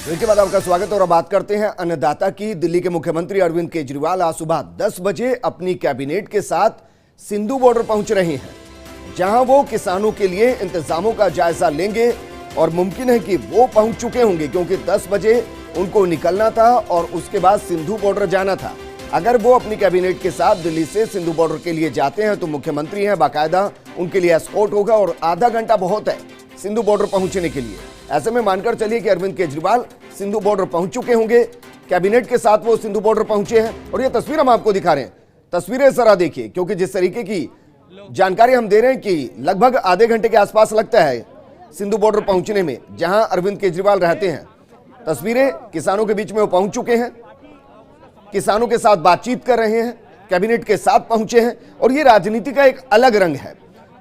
इसके बाद आपका स्वागत और अब बात करते हैं अन्नदाता की। दिल्ली के मुख्यमंत्री अरविंद केजरीवाल आज सुबह 10 बजे अपनी कैबिनेट के साथ सिंधु बॉर्डर पहुंच रहे हैं, जहां वो किसानों के लिए इंतजामों का जायजा लेंगे और मुमकिन है कि वो पहुंच चुके होंगे, क्योंकि 10 बजे उनको निकलना था और उसके बाद सिंधु बॉर्डर जाना था। अगर वो अपनी कैबिनेट के साथ दिल्ली से सिंधु बॉर्डर के लिए जाते हैं तो मुख्यमंत्री हैं, बाकायदा उनके लिए एस्कॉर्ट होगा और आधा घंटा बहुत है सिंधु बॉर्डर पहुंचने के लिए। ऐसे में मानकर चलिए कि अरविंद केजरीवाल सिंधु बॉर्डर पहुंच चुके होंगे, कैबिनेट के साथ वो सिंधु बॉर्डर पहुंचे हैं। और ये तस्वीर हम आपको दिखा रहे हैं, तस्वीरें जरा देखिए, क्योंकि जिस तरीके की जानकारी हम दे रहे हैं कि लगभग आधे घंटे के आसपास लगता है सिंधु बॉर्डर पहुंचने में, जहां अरविंद केजरीवाल रहते हैं। तस्वीरें किसानों के बीच में वो पहुंच चुके हैं, किसानों के साथ बातचीत कर रहे हैं, कैबिनेट के साथ पहुंचे हैं। और ये राजनीति का एक अलग रंग है,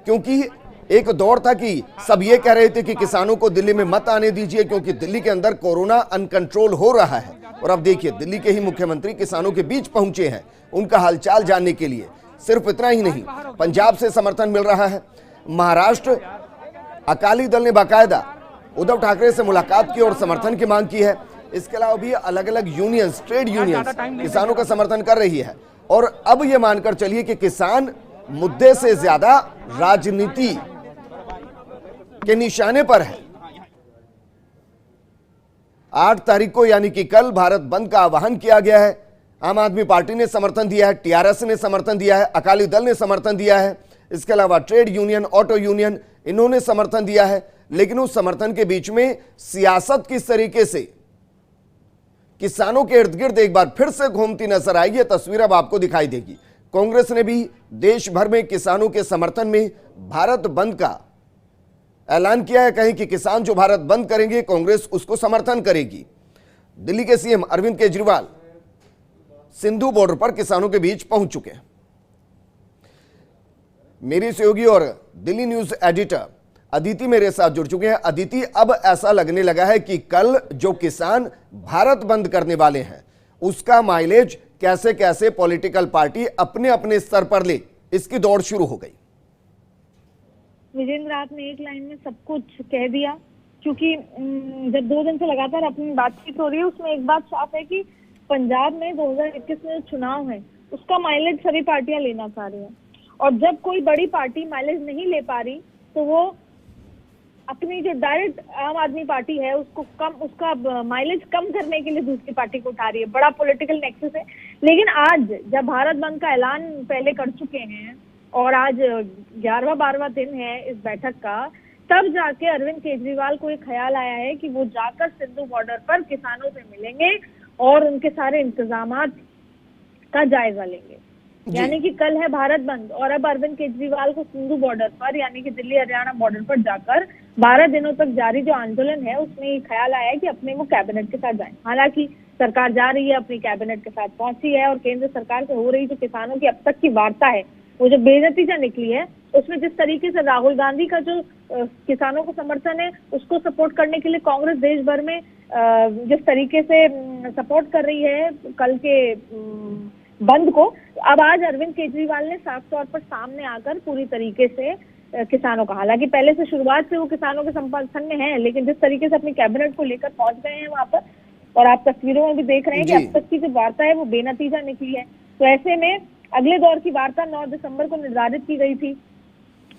क्योंकि एक दौर था कि सब ये कह रहे थे कि किसानों को दिल्ली में मत आने दीजिए, क्योंकि दिल्ली के अंदर कोरोना अनकंट्रोल हो रहा है। और अब देखिए, दिल्ली के ही मुख्यमंत्री किसानों के बीच पहुंचे हैं उनका हालचाल जानने के लिए। सिर्फ इतना ही नहीं, पंजाब से समर्थन मिल रहा है, महाराष्ट्र अकाली दल ने बाकायदा उद्धव ठाकरे से मुलाकात की और समर्थन की मांग की है। इसके अलावा भी अलग अलग यूनियंस, ट्रेड यूनियंस किसानों का समर्थन कर रही है। और अब ये मानकर चलिए कि किसान मुद्दे से ज्यादा राजनीति के निशाने पर है। 8 तारीख को यानी कि कल भारत बंद का आह्वान किया गया है। आम आदमी पार्टी ने समर्थन दिया है, टीआरएस ने समर्थन दिया है, अकाली दल ने समर्थन दिया है, इसके अलावा ट्रेड यूनियन, ऑटो यूनियन, इन्होंने समर्थन दिया है। लेकिन उस समर्थन के बीच में सियासत किस तरीके से किसानों के इर्द गिर्द एक बार फिर से घूमती नजर आएगी, यह तस्वीर अब आपको दिखाई देगी। कांग्रेस ने भी देश भर में किसानों के समर्थन में भारत बंद का ऐलान किया है। कहीं कि किसान जो भारत बंद करेंगे, कांग्रेस उसको समर्थन करेगी। दिल्ली के सीएम अरविंद केजरीवाल सिंधु बॉर्डर पर किसानों के बीच पहुंच चुके हैं। मेरी सहयोगी और दिल्ली न्यूज एडिटर अदिति मेरे साथ जुड़ चुके हैं। अदिति, अब ऐसा लगने लगा है कि कल जो किसान भारत बंद करने वाले हैं उसका माइलेज कैसे कैसे पॉलिटिकल पार्टी अपने अपने स्तर पर ले, इसकी दौड़ शुरू हो गई। विजेंद्र, आपने एक लाइन में सब कुछ कह दिया, क्योंकि जब 2 दिन से लगातार अपनी बातचीत हो रही है उसमें एक बात साफ है कि पंजाब में 2021 में चुनाव है उसका माइलेज सभी पार्टियां लेना चाह रही हैं। और जब कोई बड़ी पार्टी माइलेज नहीं ले पा रही तो वो अपनी जो डायरेक्ट आम आदमी पार्टी है उसका माइलेज कम करने के लिए दूसरी पार्टी को उठा रही है। बड़ा पॉलिटिकल नेक्सस है। लेकिन आज जब भारत बंद का ऐलान पहले कर चुके हैं और आज 11वां-12वां दिन है इस बैठक का, तब जाके अरविंद केजरीवाल को एक ख्याल आया है कि वो जाकर सिंधु बॉर्डर पर किसानों से मिलेंगे और उनके सारे इंतजामात का जायजा लेंगे। यानी कि कल है भारत बंद और अब अरविंद केजरीवाल को सिंधु बॉर्डर पर यानी कि दिल्ली हरियाणा बॉर्डर पर जाकर 12 दिनों तक जारी जो आंदोलन है उसमें ये ख्याल आया है कि अपने वो कैबिनेट के साथ जाएं। हालांकि सरकार जा रही है, अपनी कैबिनेट के साथ पहुंची है और केंद्र सरकार से हो रही जो किसानों की अब तक की वार्ता है वो जो बेनतीजा निकली है, उसमें जिस तरीके से राहुल गांधी का जो किसानों को समर्थन है उसको सपोर्ट करने के लिए कांग्रेस देश भर में जिस तरीके से सपोर्ट कर रही है कल के बंद को, अब आज अरविंद केजरीवाल ने साफ तौर पर सामने आकर पूरी तरीके से किसानों का, हालांकि पहले से शुरुआत से वो किसानों के समर्थन में है, लेकिन जिस तरीके से अपनी कैबिनेट को लेकर पहुंच गए हैं वहां पर, और आप तस्वीरों में भी देख रहे हैं कि अब तक की जो वार्ता है वो बेनतीजा निकली है। तो ऐसे में अगले दौर की वार्ता 9 दिसंबर को निर्धारित की गई थी,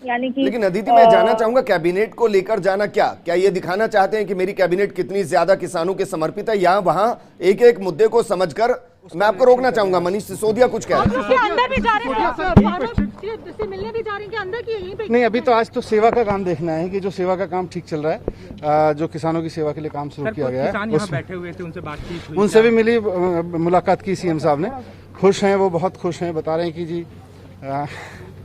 यानी कि। लेकिन अदिति, मैं जानना चाहूंगा कैबिनेट को लेकर जाना क्या ये दिखाना चाहते हैं कि मेरी कैबिनेट कितनी ज्यादा किसानों के समर्पित है, या वहां एक एक मुद्दे को समझकर? मैं आपको रोकना चाहूंगा, मनीष सिसोदिया कुछ कह रहे हैं। अंदर भी जा रहे हैं, मिलने भी जा रहे हैं कि अंदर की यहीं पे? नहीं, अभी तो आज तो सेवा का काम देखना है कि जो सेवा का काम ठीक चल रहा है, जो किसानों की सेवा के लिए काम शुरू किया गया है। किसान यहाँ बैठे हुए थे, उनसे बातचीत हुई? उनसे भी मिली, मुलाकात की सीएम साहब ने, खुश हैं, वो बहुत खुश हैं, बता रहे हैं कि जी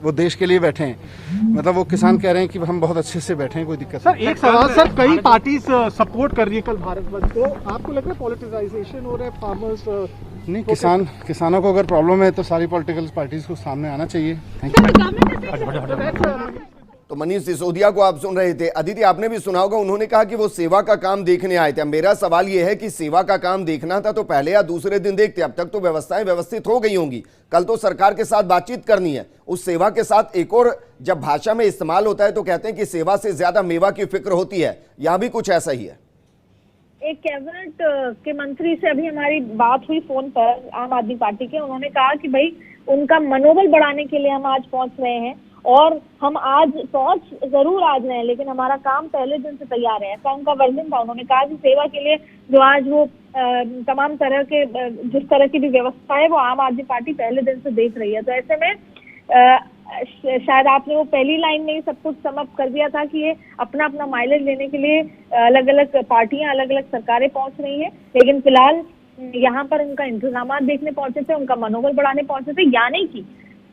वो देश के लिए बैठे हैं। मतलब वो किसान कह रहे हैं कि हम बहुत अच्छे से बैठे हैं, कोई दिक्कत नहीं। सर, एक सवाल सर, कई पार्टी सपोर्ट कर रही है कल भारत बंद को, आपको लग रहा है पॉलिटिसाइजेशन हो रहा है फार्मर्स? नहीं, किसानों को अगर प्रॉब्लम है तो सारी पॉलिटिकल पार्टीज को सामने आना चाहिए। Thank you. तो मनीष सिसोदिया को आप सुन रहे थे। अदिति, आपने भी सुना होगा, उन्होंने कहा कि वो सेवा का काम देखने आए थे। मेरा सवाल ये है कि सेवा का काम देखना था तो पहले या दूसरे दिन देखते, अब तक तो व्यवस्थाएं व्यवस्थित हो गई होंगी, कल तो सरकार के साथ बातचीत करनी है। उस सेवा के साथ एक और जब भाषा में इस्तेमाल होता है तो कहते हैं कि सेवा से ज्यादा मेवा की फिक्र होती है, यहां भी कुछ ऐसा ही है। एक कैबिनेट के मंत्री से अभी हमारी बात हुई फोन पर, आम आदमी पार्टी के। उन्होंने कहा कि भाई उनका मनोबल बढ़ाने के लिए हम आज पहुंच रहे हैं और हम आज पहुंच जरूर आज रहे हैं, लेकिन हमारा काम पहले दिन से तैयार है, ऐसा उनका वर्जन था। उन्होंने कहा कि सेवा के लिए जो आज वो तमाम तरह के जिस तरह की भी व्यवस्था है वो आम आदमी पार्टी पहले दिन से देख रही है। तो ऐसे में शायद आपने वो पहली लाइन में ही सब कुछ सम अप कर दिया था कि ये अपना अपना माइलेज लेने के लिए अलग अलग पार्टियां, अलग अलग सरकारें पहुंच रही हैं, लेकिन फिलहाल यहाँ पर उनका इंतजाम देखने पहुंचे थे, उनका मनोबल बढ़ाने पहुंचे थे। यानी कि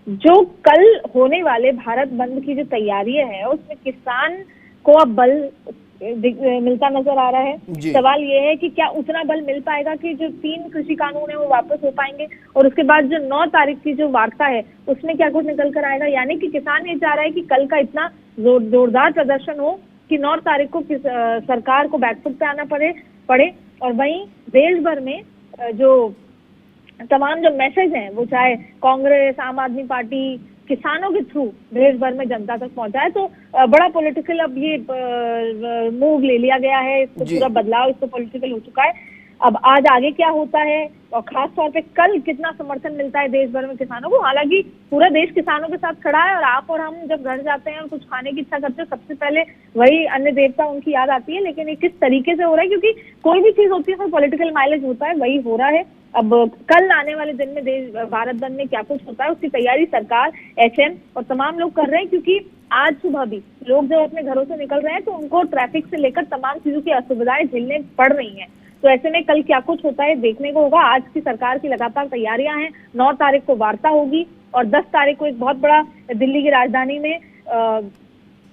जो कल होने वाले भारत बंद की जो तैयारी है उसमें किसान को अब बल मिलता नजर आ रहा है। सवाल ये है कि क्या उतना बल मिल पाएगा कि जो 3 कृषि कानून है वो वापस हो पाएंगे, और उसके बाद जो 9 तारीख की जो वार्ता है उसमें क्या कुछ निकल कर आएगा। यानी कि किसान ये चाह रहा है कि कल का इतना जोरदार प्रदर्शन हो कि 9 तारीख को सरकार को बैकफुट पे आना पड़े। और वहीं देश भर में जो तमाम जो मैसेज हैं वो चाहे कांग्रेस, आम आदमी पार्टी, किसानों के थ्रू देश भर में जनता तक पहुंचा है। तो बड़ा पॉलिटिकल अब ये मूव ले लिया गया है, इसको पूरा बदलाव इसको पॉलिटिकल हो चुका है। अब आज आगे क्या होता है और खास तौर पे कल कितना समर्थन मिलता है देश भर में किसानों को। हालांकि पूरा देश किसानों के साथ खड़ा है और आप और हम जब घर जाते हैं और कुछ खाने की इच्छा करते हैं सबसे पहले वही अन्य देवता उनकी याद आती है, लेकिन ये किस तरीके से हो रहा है, क्योंकि कोई भी चीज होती है उसमें पॉलिटिकल माइलेज होता है, वही हो रहा है। अब कल आने वाले दिन में देश भारत बंद में क्या कुछ होता है उसकी तैयारी सरकार, एचएम और तमाम लोग कर रहे हैं, क्योंकि आज सुबह भी लोग जब अपने घरों से निकल रहे हैं तो उनको ट्रैफिक से लेकर तमाम चीजों की असुविधाएं झेलने पड़ रही हैं। तो ऐसे में कल क्या कुछ होता है देखने को होगा। आज की सरकार की लगातार तैयारियां हैं, 9 तारीख को वार्ता होगी और 10 तारीख को एक बहुत बड़ा दिल्ली की राजधानी में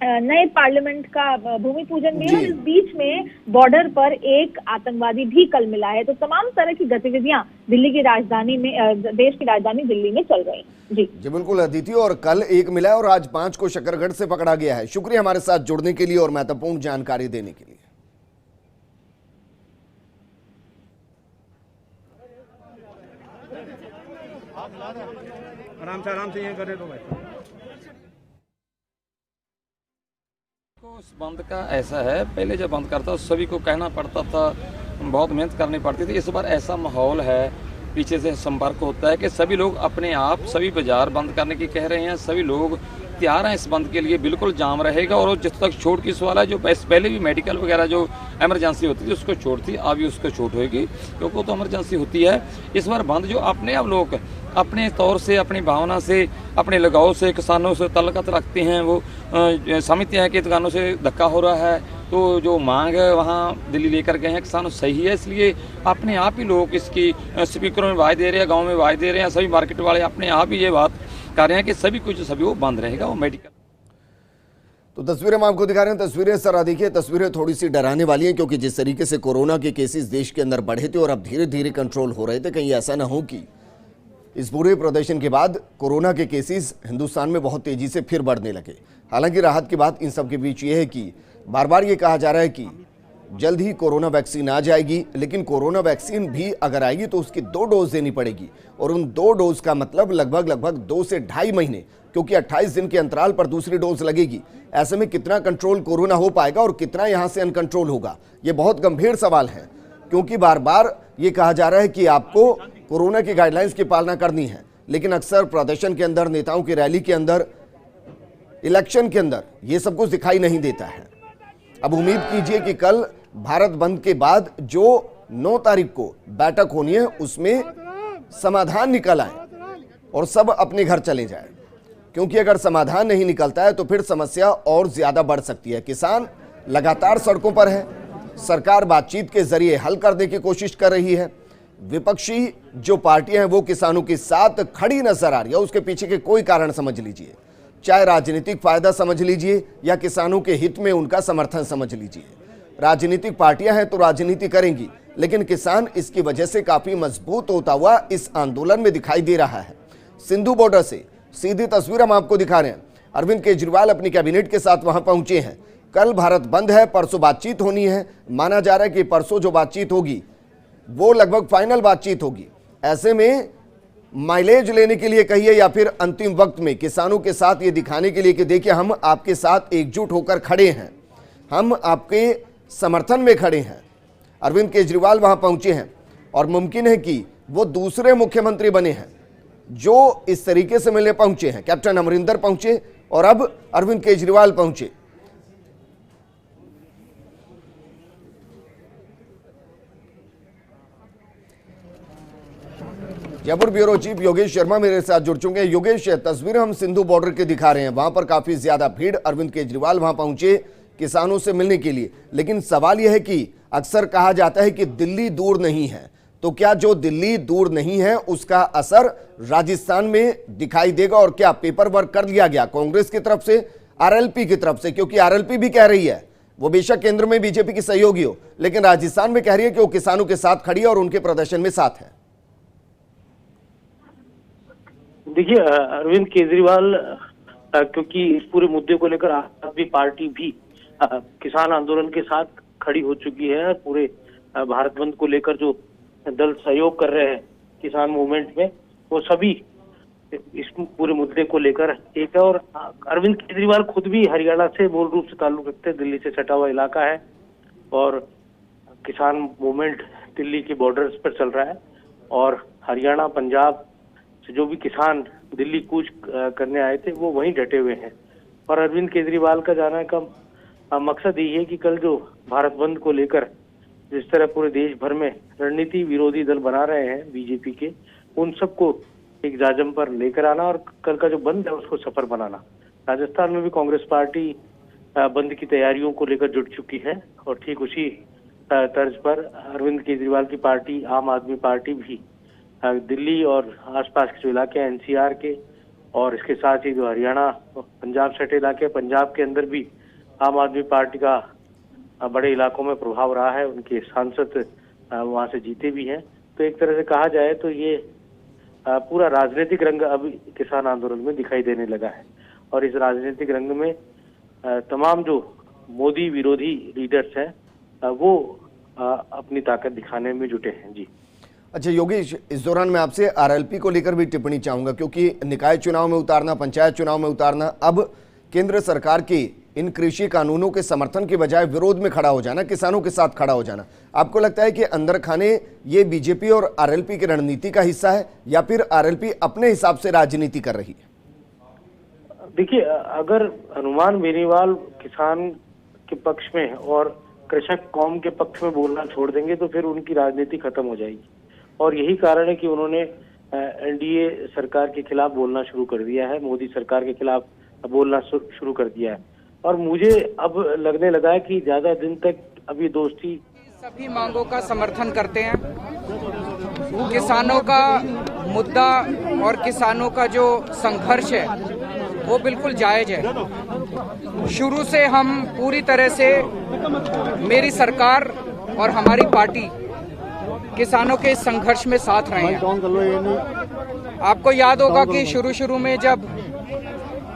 नए पार्लियामेंट का भूमि पूजन भी है। इस बीच में बॉर्डर पर एक आतंकवादी भी कल मिला है। तो तमाम तरह की गतिविधियां दिल्ली की राजधानी में, देश की राजधानी दिल्ली में चल रही हैं। जी बिल्कुल अदिति, और कल एक मिला है और आज 5 को शकरगढ़ से पकड़ा गया है। शुक्रिया हमारे साथ जुड़ने के लिए और महत्वपूर्ण जानकारी देने के लिए। आराम से ये करे तो भाई। उस बंद का ऐसा है, पहले जब बंद करता सभी को कहना पड़ता था, बहुत मेहनत करनी पड़ती थी। इस बार ऐसा माहौल है, पीछे से संपर्क होता है कि सभी लोग अपने आप, सभी बाजार बंद करने की कह रहे हैं, सभी लोग तैयार हैं इस बंद के लिए। बिल्कुल जाम रहेगा और जिस तक छूट की सवाल है, जो पहले भी मेडिकल वगैरह जो इमरजेंसी होती थी उसको छूट थी, अभी उसको छूट होगी क्योंकि तो इमरजेंसी होती है। इस बार बंद जो अपने आप लोग अपने तौर से, अपनी भावना से, अपने लगाव से किसानों से तल्लकत रखते हैं, वो समझते हैं कि किसानों से धक्का हो रहा है, तो जो मांग है वहाँ दिल्ली लेकर गए हैं किसानों सही है, इसलिए अपने आप ही लोग इसकी स्पीकरों में आवाज़ दे रहे हैं, गाँव में आवाज़ दे रहे हैं, सभी मार्केट वाले अपने आप ही ये बात कर रहे हैं कि सभी कुछ सभी वो बंद रहेगा, वो मेडिकल। तो तस्वीरें हम आपको दिखा रहे हैं। तस्वीरें सर देखिए, तस्वीरें थोड़ी सी डराने वाली हैं, क्योंकि जिस तरीके से कोरोना के केसेस देश के अंदर बढ़े थे और अब धीरे धीरे कंट्रोल हो रहे थे, कहीं ऐसा ना हो कि इस पूरे प्रदर्शन के बाद कोरोना के केसेस हिंदुस्तान में बहुत तेजी से फिर बढ़ने लगे। हालांकि राहत की बात इन सब के बीच ये है कि बार बार ये कहा जा रहा है कि जल्द ही कोरोना वैक्सीन आ जाएगी, लेकिन कोरोना वैक्सीन भी अगर आएगी तो उसकी 2 डोज देनी पड़ेगी, और उन 2 डोज का मतलब लगभग 2 से 2.5 महीने, क्योंकि 28 दिन के अंतराल पर दूसरी डोज लगेगी। ऐसे में कितना कंट्रोल कोरोना हो पाएगा और कितना यहां से अनकंट्रोल होगा, ये बहुत गंभीर सवाल है, क्योंकि बार बार ये कहा जा रहा है कि आपको कोरोना की गाइडलाइंस की पालना करनी है, लेकिन अक्सर प्रदर्शन के अंदर, नेताओं की रैली के अंदर, इलेक्शन के अंदर ये सब कुछ दिखाई नहीं देता है। अब उम्मीद कीजिए कि कल भारत बंद के बाद जो 9 तारीख को बैठक होनी है उसमें समाधान निकल आए और सब अपने घर चले जाए, क्योंकि अगर समाधान नहीं निकलता है तो फिर समस्या और ज्यादा बढ़ सकती है। किसान लगातार सड़कों पर है, सरकार बातचीत के जरिए हल करने की कोशिश कर रही है, विपक्षी जो पार्टियां हैं वो किसानों के साथ खड़ी नजर आ रही है। उसके पीछे के कोई कारण समझ लीजिए, चाहे राजनीतिक फायदा समझ लीजिए या किसानों के हित में उनका समर्थन समझ लीजिए। राजनीतिक पार्टियां हैं तो राजनीति करेंगी, लेकिन किसान इसकी वजह से काफी मजबूत होता हुआ इस आंदोलन में दिखाई दे रहा है। सिंधु बॉर्डर से सीधी तस्वीर हम आपको दिखा रहे हैं। अरविंद केजरीवाल अपनी कैबिनेट के साथ वहां पहुंचे हैं। कल भारत बंद है, परसों बातचीत होनी है। माना जा रहा है कि परसों जो बातचीत होगी वो लगभग फाइनल बातचीत होगी। ऐसे में माइलेज लेने के लिए कहिए या फिर अंतिम वक्त में किसानों के साथ ये दिखाने के लिए कि देखिए हम आपके साथ एकजुट होकर खड़े हैं, हम आपके समर्थन में खड़े हैं, अरविंद केजरीवाल वहां पहुंचे हैं और मुमकिन है कि वो दूसरे मुख्यमंत्री बने हैं जो इस तरीके से मिलने पहुंचे हैं। कैप्टन अमरिंदर पहुंचे और अब अरविंद केजरीवाल पहुंचे। जयपुर ब्यूरो चीफ योगेश शर्मा मेरे साथ जुड़ चुके हैं। योगेश, तस्वीर हम सिंधु बॉर्डर के दिखा रहे हैं, वहां पर काफी ज्यादा भीड़, अरविंद केजरीवाल वहां पहुंचे किसानों से मिलने के लिए। लेकिन सवाल यह है कि अक्सर कहा जाता है कि दिल्ली दूर नहीं है, तो क्या जो दिल्ली दूर नहीं है उसका असर राजस्थान में दिखाई देगा? और क्या पेपर वर्क कर लिया गया कांग्रेस की तरफ से, आरएलपी की तरफ से? क्योंकि आरएलपी भी कह रही है, वो बेशक केंद्र में बीजेपी की सहयोगी हो, लेकिन राजस्थान में कह रही है कि वो किसानों के साथ खड़ी है और उनके प्रदर्शन में साथ है। देखिए, अरविंद केजरीवाल क्योंकि इस पूरे मुद्दे को लेकर आम आदमी पार्टी भी किसान आंदोलन के साथ खड़ी हो चुकी है। पूरे भारत बंद को लेकर जो दल सहयोग कर रहे हैं किसान मूवमेंट में, वो सभी इस पूरे मुद्दे को लेकर एक है। और अरविंद केजरीवाल खुद भी हरियाणा से मूल रूप से ताल्लुक रखते हैं, दिल्ली से सटा हुआ इलाका है और किसान मूवमेंट दिल्ली के बॉर्डर्स पर चल रहा है। और हरियाणा, पंजाब से जो भी किसान दिल्ली कूच करने आए थे वो वहीं डटे हुए हैं। और अरविंद केजरीवाल का जाने का मकसद यही है कि कल जो भारत बंद को लेकर जिस तरह पूरे देश भर में रणनीति विरोधी दल बना रहे हैं बीजेपी के, उन सबको एक जाजम पर लेकर आना और कल का जो बंद है उसको सफल बनाना। राजस्थान में भी कांग्रेस पार्टी बंद की तैयारियों को लेकर जुट चुकी है और ठीक उसी तर्ज पर अरविंद केजरीवाल की पार्टी आम आदमी पार्टी भी दिल्ली और आसपास के जो इलाके हैं एनसीआर के, और इसके साथ ही जो हरियाणा पंजाब सटे इलाके, पंजाब के अंदर भी आम आदमी पार्टी का बड़े इलाकों में प्रभाव रहा है, उनके सांसद वहां से जीते भी हैं। तो एक तरह से कहा जाए तो ये पूरा राजनीतिक रंग अब किसान आंदोलन में दिखाई देने लगा है। और इस राजनीतिक रंग में तमाम जो मोदी विरोधी लीडर्स हैं वो अपनी ताकत दिखाने में जुटे हैं। जी अच्छा योगेश, इस दौरान मैं आपसे आरएलपी को लेकर भी टिप्पणी चाहूंगा, क्योंकि निकाय चुनाव में उतारना, पंचायत चुनाव में उतारना, अब केंद्र सरकार की इन कृषि कानूनों के समर्थन के बजाय विरोध में खड़ा हो जाना, किसानों के साथ खड़ा हो जाना, आपको लगता है कि अंदर खाने ये बीजेपी और आरएलपी की रणनीति का हिस्सा है या फिर आरएलपी अपने हिसाब से राजनीति कर रही है? देखिए, अगर हनुमान बेनीवाल किसान के पक्ष में और कृषक कौम के पक्ष में बोलना छोड़ देंगे तो फिर उनकी राजनीति खत्म हो जाएगी। और यही कारण है कि उन्होंने एनडीए सरकार के खिलाफ बोलना शुरू कर दिया है, मोदी सरकार के खिलाफ बोलना शुरू कर दिया है। और मुझे अब लगने लगा है कि ज्यादा दिन तक अभी दोस्ती सभी मांगों का समर्थन करते हैं। किसानों का मुद्दा और किसानों का जो संघर्ष है वो बिल्कुल जायज है। शुरू से हम पूरी तरह से, मेरी सरकार और हमारी पार्टी किसानों के इस संघर्ष में साथ रहे हैं। आपको याद होगा कि शुरू में जब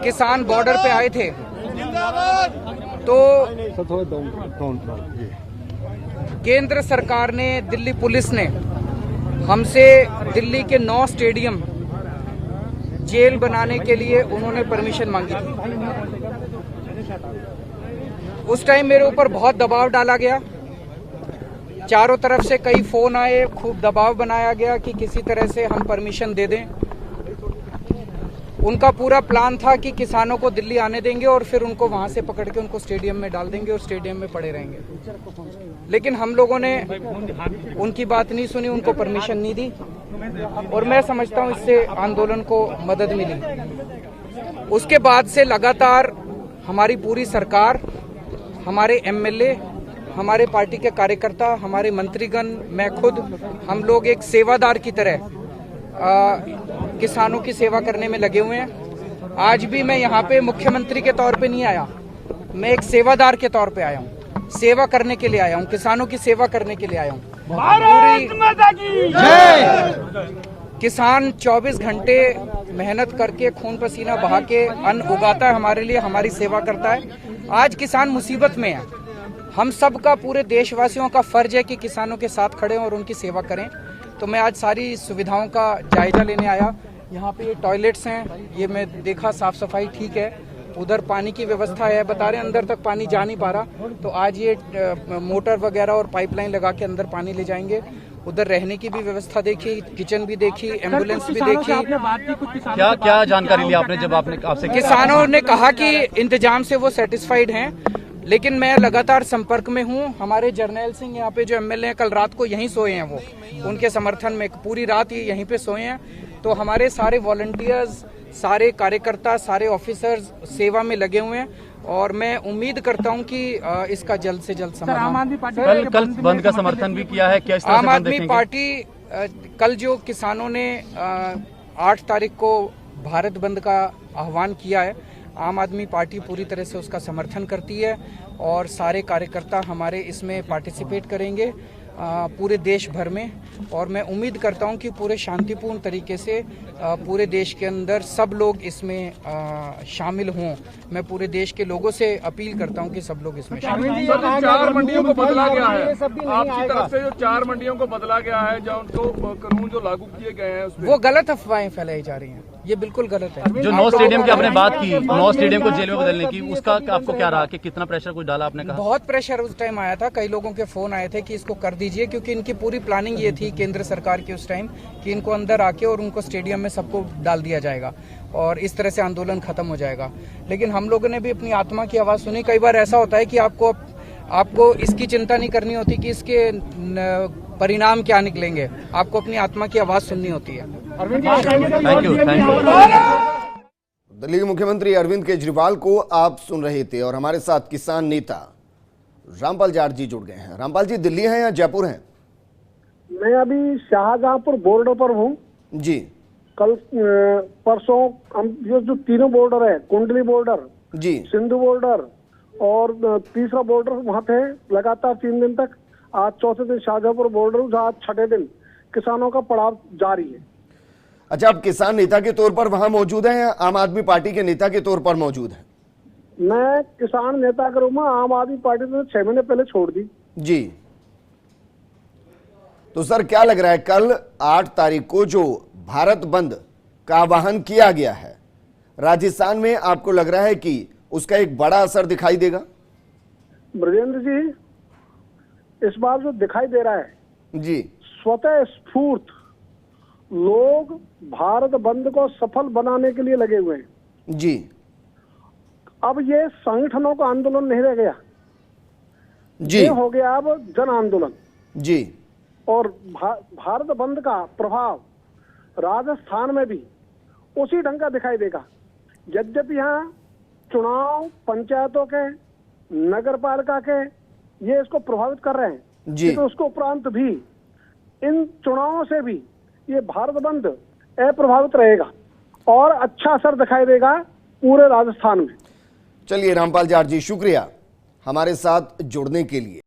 किसान बॉर्डर पे आए थे तो केंद्र सरकार ने, दिल्ली पुलिस ने हमसे दिल्ली के 9 स्टेडियम जेल बनाने के लिए उन्होंने परमिशन मांगी थी। उस टाइम मेरे ऊपर बहुत दबाव डाला गया, चारों तरफ से कई फोन आए, खूब दबाव बनाया गया कि किसी तरह से हम परमिशन दे दें। उनका पूरा प्लान था कि किसानों को दिल्ली आने देंगे और फिर उनको वहां से पकड़ के उनको स्टेडियम में डाल देंगे और स्टेडियम में पड़े रहेंगे। लेकिन हम लोगों ने उनकी बात नहीं सुनी, उनको परमिशन नहीं दी और मैं समझता हूं इससे आंदोलन को मदद मिली। उसके बाद से लगातार हमारी पूरी सरकार, हमारे एमएलए, हमारे पार्टी के कार्यकर्ता, हमारे मंत्रीगण, मैं खुद, हम लोग एक सेवादार की तरह किसानों की सेवा करने में लगे हुए हैं। आज भी मैं यहाँ पे मुख्यमंत्री के तौर पे नहीं आया, मैं एक सेवादार के तौर पे आया हूँ, सेवा करने के लिए आया हूँ, किसानों की सेवा करने के लिए आया हूँ। किसान 24 घंटे मेहनत करके, खून पसीना बहा के अन्न उगाता है हमारे लिए, हमारी सेवा करता है। आज किसान मुसीबत में है, हम सब का, पूरे देशवासियों का फर्ज है कि किसानों के साथ खड़े और उनकी सेवा करें। तो मैं आज सारी सुविधाओं का जायजा लेने आया। यहाँ पे ये टॉयलेट्स हैं, ये मैं देखा साफ सफाई ठीक है, उधर पानी की व्यवस्था है, बता रहे हैं अंदर तक पानी जा नहीं पा रहा, तो आज ये मोटर वगैरह और पाइपलाइन लगा के अंदर पानी ले जाएंगे। उधर रहने की भी व्यवस्था देखी, किचन भी देखी, एम्बुलेंस भी देखी। क्या क्या जानकारी ली आपने जब आपने आपसे? किसानों ने कहा कि इंतजाम से वो सेटिस्फाइड हैं, लेकिन मैं लगातार संपर्क में हूं। हमारे जर्नैल सिंह यहाँ पे जो एमएलए हैं, कल रात को यहीं सोए हैं, वो उनके समर्थन में पूरी रात ये यहीं पे सोए हैं। तो हमारे सारे वॉलंटियर्स, सारे कार्यकर्ता, सारे ऑफिसर्स सेवा में लगे हुए हैं और मैं उम्मीद करता हूं कि इसका जल्द से जल्द समाधान। आम आदमी पार्टी कल बंद का समर्थन भी किया है क्या? इस तरह आम से बंद आदमी देखेंगे? पार्टी कल जो किसानों ने 8 तारीख को भारत बंद का आह्वान किया है, आम आदमी पार्टी पूरी तरह से उसका समर्थन करती है और सारे कार्यकर्ता हमारे इसमें पार्टिसिपेट करेंगे पूरे देश भर में। और मैं उम्मीद करता हूं कि पूरे शांतिपूर्ण तरीके से पूरे देश के अंदर सब लोग इसमें शामिल हों। मैं पूरे देश के लोगों से अपील करता हूं कि सब लोग इसमें शामिल हों। 4 मंडियों को बदला गया है आपकी तरफ से, जो 4 मंडियों को बदला गया है, जो उनको कानून जो लागू किए गए हैं वो गलत अफवाहें फैलाई जा रही हैं, ये बिल्कुल गलत है। जो 9 स्टेडियम की आपने बात की, 9 स्टेडियम को जेल में बदलने की, उसका आपको क्या रहा कि कितना प्रेशर कुछ डाला आपने? कहा बहुत प्रेशर उस टाइम आया था, कई लोगों के फोन आए थे कि इसको कर दीजिए, क्योंकि इनकी पूरी प्लानिंग ये थी केंद्र सरकार की उस टाइम कि इनको अंदर आके और उनको स्टेडियम में सबको डाल दिया जाएगा और इस तरह से आंदोलन खत्म हो जाएगा। लेकिन हम लोगों ने भी अपनी आत्मा की आवाज़ सुनी। कई बार ऐसा होता है कि आपको इसकी चिंता नहीं करनी होती कि इसके परिणाम क्या निकलेंगे, आपको अपनी आत्मा की आवाज़ सुननी होती है। Thank you. दिल्ली के मुख्यमंत्री अरविंद केजरीवाल को आप सुन रहे थे और हमारे साथ किसान नेता रामपाल जाट जी जुड़ गए हैं। रामपाल जी, दिल्ली हैं या जयपुर हैं? मैं अभी शाहजहांपुर बॉर्डर पर हूँ जी। कल परसों हम जो तीनों बॉर्डर है, कुंडली बॉर्डर जी, सिंधु बॉर्डर और तीसरा बॉर्डर, वहाँ थे लगातार 3 दिन तक। आज चौथे दिन शाहजहांपुर बॉर्डर, जहाँ आज 6ठे दिन किसानों का पड़ाव जारी है। अच्छा, आप किसान नेता के तौर पर वहां मौजूद हैं या आम आदमी पार्टी के नेता के तौर पर मौजूद हैं? मैं किसान नेता के रूप में आम आदमी पार्टी ने 6 महीने पहले छोड़ दी जी। तो सर, क्या लग रहा है, कल 8 तारीख को जो भारत बंद का आह्वान किया गया है, राजस्थान में आपको लग रहा है कि उसका एक बड़ा असर दिखाई देगा? ब्रजेंद्र जी, इस बार जो दिखाई दे रहा है जी, स्वतः स्फूर्त लोग भारत बंद को सफल बनाने के लिए लगे हुए हैं जी। अब ये संगठनों का आंदोलन नहीं रह गया जी, ये हो गया अब जन आंदोलन जी। और भारत बंद का प्रभाव राजस्थान में भी उसी ढंग का दिखाई देगा। यद्यपि यहाँ चुनाव पंचायतों के, नगर पालिका के, ये इसको प्रभावित कर रहे हैं जी, तो उसके उपरांत भी इन चुनावों से भी ये भारत बंद अप्रभावित रहेगा और अच्छा असर दिखाई देगा पूरे राजस्थान में। चलिए रामपाल जाट जी, शुक्रिया हमारे साथ जुड़ने के लिए।